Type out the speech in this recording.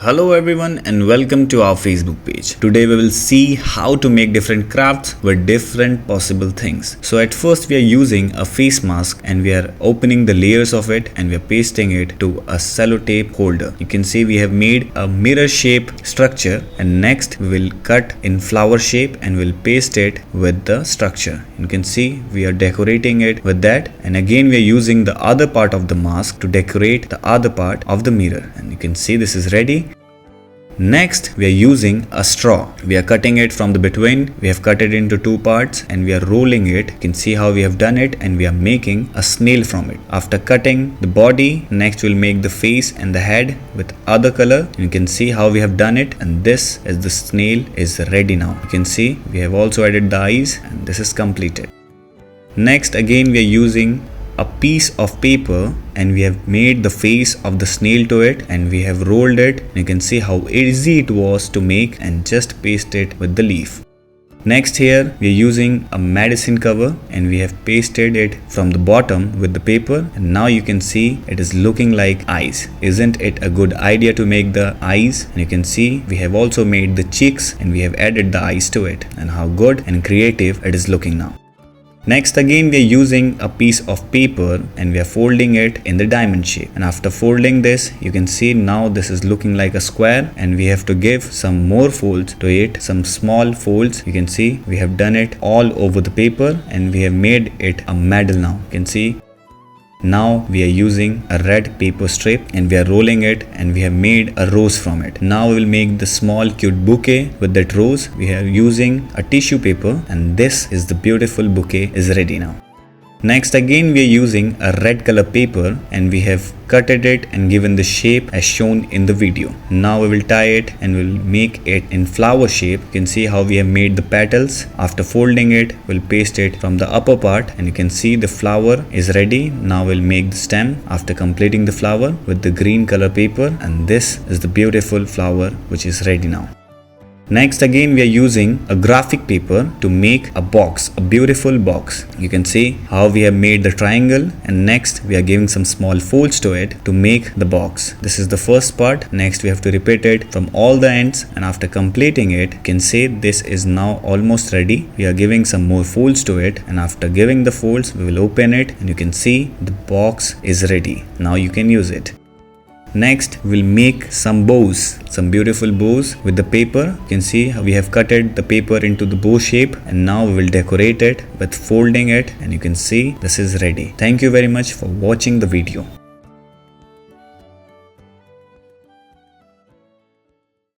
Hello everyone and welcome to our Facebook page. Today we will see how to make different crafts with different possible things. So at first we are using a face mask and we are opening the layers of it and we are pasting it to a sellotape holder. You can see we have made a mirror shape structure, and next we will cut in flower shape and we'll paste it with the structure. You can see we are decorating it with that, and again we are using the other part of the mask to decorate the other part of the mirror, and you can see this is ready. Next, we are using a straw. We are cutting it from the between. We have cut it into two parts and we are rolling it. You can see how we have done it, and we are making a snail from it. After cutting the body, next we'll make the face and the head with other color. You can see how we have done it, and this is the snail is ready now. You can see we have also added the eyes and this is completed. Next, again we are using a piece of paper and we have made the face of the snail to it and we have rolled it. You can see how easy it was to make and just paste it with the leaf. Next, here we are using a medicine cover and we have pasted it from the bottom with the paper, and now you can see it is looking like eyes. Isn't it a good idea to make the eyes? And you can see we have also made the cheeks and we have added the eyes to it, and how good and creative it is looking now. Next, again we are using a piece of paper and we are folding it in the diamond shape, and after folding this you can see now this is looking like a square, and we have to give some more folds to it, some small folds. You can see we have done it all over the paper and we have made it a medal now. You can see now we are using a red paper strip and we are rolling it and we have made a rose from it. Now we will make the small cute bouquet with that rose. We are using a tissue paper and this is the beautiful bouquet is ready now. Next, again we are using a red color paper and we have cutted it and given the shape as shown in the video. Now we will tie it and we'll make it in flower shape. You can see how we have made the petals. After folding it, we'll paste it from the upper part and you can see the flower is ready. Now we'll make the stem after completing the flower with the green color paper, and this is the beautiful flower which is ready now. Next, again we are using a graphic paper to make a box, a beautiful box. You can see how we have made the triangle, and next we are giving some small folds to it to make the box. This is the first part. Next we have to repeat it from all the ends, and after completing it, you can see this is now almost ready. We are giving some more folds to it, and after giving the folds we will open it and you can see the box is ready. Now you can use it. Next, we'll make some bows, some beautiful bows with the paper. You can see how we have cutted the paper into the bow shape, and now we will decorate it with folding it, and you can see this is ready. Thank you very much for watching the video.